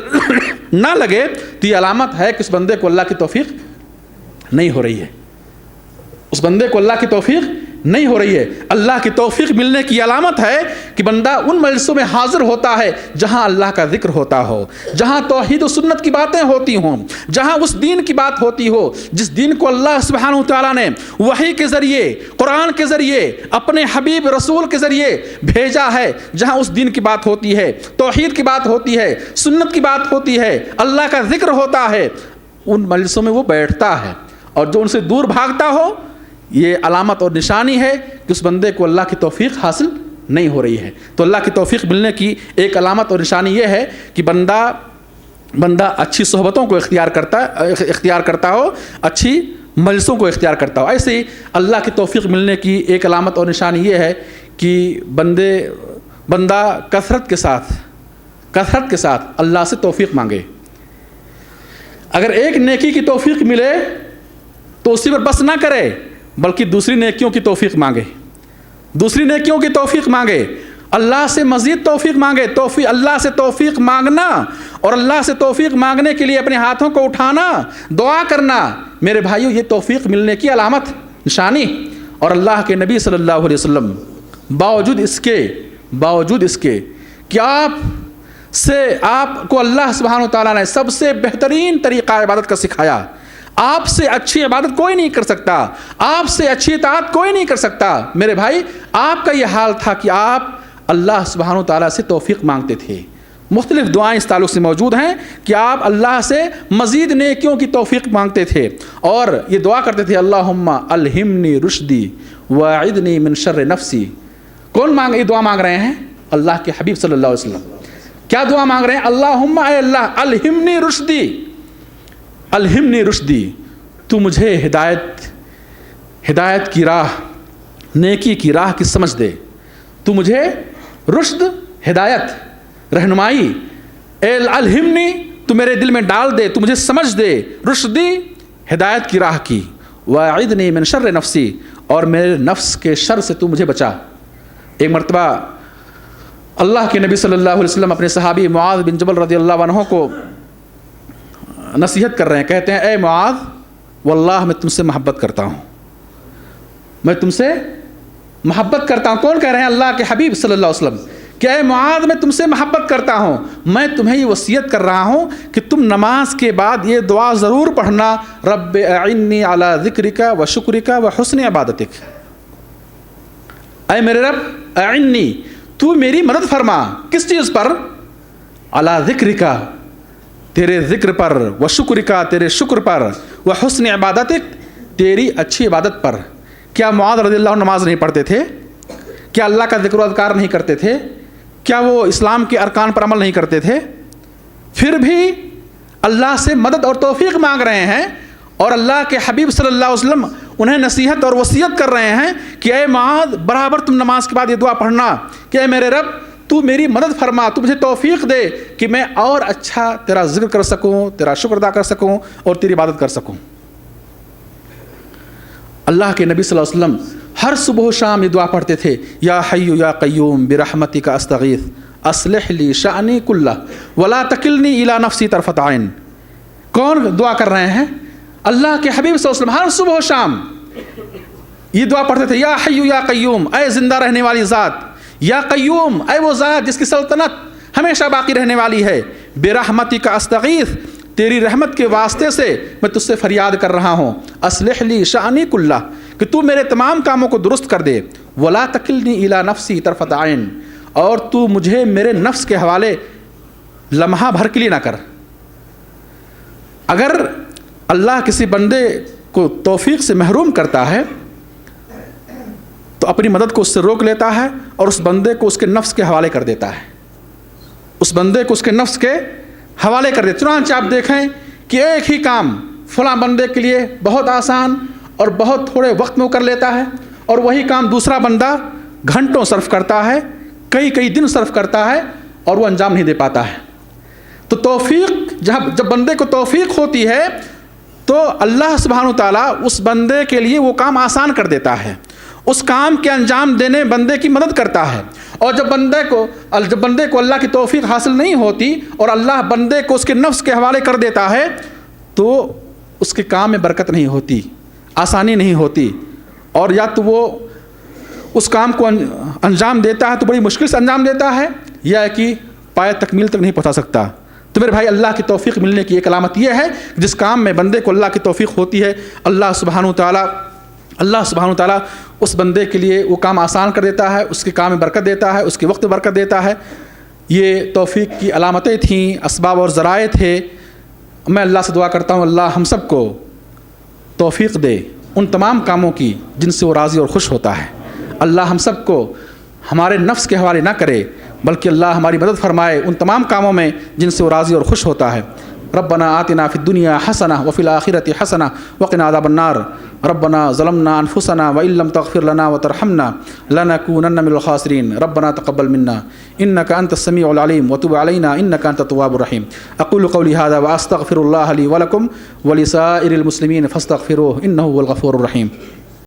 نہ لگے تو یہ علامت ہے کہ اس بندے کو اللہ کی توفیق نہیں ہو رہی ہے، اس بندے کو اللہ کی توفیق نہیں ہو رہی ہے۔ اللہ کی توفیق ملنے کی علامت ہے کہ بندہ ان مجلسوں میں حاضر ہوتا ہے جہاں اللہ کا ذکر ہوتا ہو، جہاں توحید و سنت کی باتیں ہوتی ہوں، جہاں اس دین کی بات ہوتی ہو جس دین کو اللہ سبحانہ وتعالیٰ نے وحی کے ذریعے، قرآن کے ذریعے، اپنے حبیب رسول کے ذریعے بھیجا ہے، جہاں اس دین کی بات ہوتی ہے، توحید کی بات ہوتی ہے، سنت کی بات ہوتی ہے، اللہ کا ذکر ہوتا ہے، ان مجلسوں میں وہ بیٹھتا ہے۔ اور جو ان سے دور بھاگتا ہو، یہ علامت اور نشانی ہے کہ اس بندے کو اللہ کی توفیق حاصل نہیں ہو رہی ہے۔ تو اللہ کی توفیق ملنے کی ایک علامت اور نشانی یہ ہے کہ بندہ اچھی صحبتوں کو اختیار کرتا ہو، اچھی مجلسوں کو اختیار کرتا ہو۔ ایسے ہی اللہ کی توفیق ملنے کی ایک علامت اور نشانی یہ ہے کہ بندہ کثرت کے ساتھ اللہ سے توفیق مانگے۔ اگر ایک نیکی کی توفیق ملے تو اسی پر بس نہ کرے، بلکہ دوسری نیکیوں کی توفیق مانگے، دوسری نیکیوں کی توفیق مانگے، اللہ سے مزید توفیق مانگے۔ اللہ سے توفیق مانگنا اور اللہ سے توفیق مانگنے کے لیے اپنے ہاتھوں کو اٹھانا، دعا کرنا، میرے بھائیوں یہ توفیق ملنے کی علامت، نشانی۔ اور اللہ کے نبی صلی اللہ علیہ وسلم باوجود اس کے کہ آپ کو اللہ سبحانہ و تعالیٰ نے سب سے بہترین طریقہ عبادت کا سکھایا، آپ سے اچھی عبادت کوئی نہیں کر سکتا، آپ سے اچھی اطاعت کوئی نہیں کر سکتا۔ میرے بھائی، آپ کا یہ حال تھا کہ آپ اللہ سبحانہ وتعالیٰ سے توفیق مانگتے تھے۔ مختلف دعائیں اس تعلق سے موجود ہیں کہ آپ اللہ سے مزید نیکیوں کی توفیق مانگتے تھے، اور یہ دعا کرتے تھے اللہم الہمنی رشدی واعذنی من شر نفسی۔ کون یہ دعا مانگ رہے ہیں؟ اللہ کے حبیب صلی اللہ علیہ وسلم۔ کیا دعا مانگ رہے ہیں؟ اللہم اے اللہ الہمنی رشدی، الہمنی رشدی، تو مجھے ہدایت کی راہ، نیکی کی راہ کی سمجھ دے، تو مجھے رشد، ہدایت، رہنمائی، الہمنی، تو میرے دل میں ڈال دے، تو مجھے سمجھ دے، رشدی، ہدایت کی راہ کی، واعذنی من شر نفسی، اور میرے نفس کے شر سے تو مجھے بچا۔ ایک مرتبہ اللہ کے نبی صلی اللہ علیہ وسلم اپنے صحابی معاذ بن جبل رضی اللہ عنہ کو نصیحت کر رہے ہیں، کہتے ہیں اے معاذ، واللہ میں تم سے محبت کرتا ہوں، میں تم سے محبت کرتا ہوں۔ کون کہہ رہے ہیں؟ اللہ کے حبیب صلی اللہ علیہ وسلم کہ اے معاذ، میں تم سے محبت کرتا ہوں، میں تمہیں یہ وصیت کر رہا ہوں کہ تم نماز کے بعد یہ دعا ضرور پڑھنا، رب اعنی علی ذکرک و شکرک و حسن عبادتک۔ اے میرے رب، اعنی، تو میری مدد فرما، کس چیز پر؟ علی ذکرک، تیرے ذکر پر، و شکرک، تیرے شکر پر، و حسن عبادتک، تیری اچھی عبادت پر۔ کیا معاذ رضی اللہ عنہ نماز نہیں پڑھتے تھے؟ کیا اللہ کا ذکر و اذکار نہیں کرتے تھے؟ کیا وہ اسلام کے ارکان پر عمل نہیں کرتے تھے؟ پھر بھی اللہ سے مدد اور توفیق مانگ رہے ہیں، اور اللہ کے حبیب صلی اللہ علیہ وسلم انہیں نصیحت اور وصیت کر رہے ہیں کہ اے معاذ، برابر تم نماز کے بعد یہ دعا پڑھنا کہ اے میرے رب، تو میری مدد فرما، تو مجھے توفیق دے کہ میں اور اچھا تیرا ذکر کر سکوں، تیرا شکر ادا کر سکوں، اور تیری عبادت کر سکوں۔ اللہ کے نبی صلی اللہ علیہ وسلم ہر صبح و شام یہ دعا پڑھتے تھے، یا حی یا قیوم برحمتک استغیث اصلح لی شأنی کلہ ولا تکلنی الی نفسی طرفۃ عین۔ کون دعا کر رہے ہیں؟ اللہ کے حبیب صلی اللہ علیہ وسلم ہر صبح و شام یہ دعا پڑھتے تھے، یا حی یا قیوم، اے زندہ رہنے والی ذات، یا قیوم، اے وہ ذات جس کی سلطنت ہمیشہ باقی رہنے والی ہے، برحمتک استغیث، تیری رحمت کے واسطے سے میں تجھ سے فریاد کر رہا ہوں، اصلح لی شأنی کلہ، کہ تو میرے تمام کاموں کو درست کر دے، ولا تکلنی الی نفسی طرفۃ عین، اور تو مجھے میرے نفس کے حوالے لمحہ بھر کے لیے نہ کر۔ اگر اللہ کسی بندے کو توفیق سے محروم کرتا ہے تو اپنی مدد کو اس سے روک لیتا ہے، اور اس بندے کو اس کے نفس کے حوالے کر دیتا ہے، اس بندے کو اس کے نفس کے حوالے کر دیتا ہے۔ چنانچہ آپ دیکھیں کہ ایک ہی کام فلاں بندے کے لیے بہت آسان اور بہت تھوڑے وقت میں وہ کر لیتا ہے، اور وہی کام دوسرا بندہ گھنٹوں صرف کرتا ہے، کئی دن صرف کرتا ہے، اور وہ انجام نہیں دے پاتا ہے۔ تو توفیق جب بندے کو توفیق ہوتی ہے تو اللہ سبحانہ وتعالیٰ اس بندے کے لیے وہ کام آسان کر دیتا ہے، اس کام کے انجام دینے بندے کی مدد کرتا ہے۔ اور جب بندے کو اللہ کی توفیق حاصل نہیں ہوتی اور اللہ بندے کو اس کے نفس کے حوالے کر دیتا ہے تو اس کے کام میں برکت نہیں ہوتی، آسانی نہیں ہوتی، اور یا تو وہ اس کام کو انجام دیتا ہے تو بڑی مشکل سے انجام دیتا ہے، یا کہ پائے تکمیل تک نہیں پہنچا سکتا۔ تو میرے بھائی، اللہ کی توفیق ملنے کی ایک علامت یہ ہے جس کام میں بندے کو اللہ کی توفیق ہوتی ہے، اللہ سبحانہ وتعالیٰ اس بندے کے لیے وہ کام آسان کر دیتا ہے، اس کے کام میں برکت دیتا ہے، اس کے وقت میں برکت دیتا ہے۔ یہ توفیق کی علامتیں تھیں، اسباب اور ذرائع تھے۔ میں اللہ سے دعا کرتا ہوں اللہ ہم سب کو توفیق دے ان تمام کاموں کی جن سے وہ راضی اور خوش ہوتا ہے۔ اللہ ہم سب کو ہمارے نفس کے حوالے نہ کرے، بلکہ اللہ ہماری مدد فرمائے ان تمام کاموں میں جن سے وہ راضی اور خوش ہوتا ہے۔ ربنا آتنا فی الدنیا حسنہ وفی الآخرۃ حسنہ وقنا عذاب النار۔ ربنا ظلمنا انفسنا وان لم تغفر لنا وترحمنا لنكونن من الخاسرین۔ ربنا تقبل منا انك انت السميع العليم وتب علينا انك انت التواب الرحيم۔ اقول قولي هذا واستغفر الله لي ولكم ولسائر المسلمين فاستغفروه انه هو الغفور الرحيم۔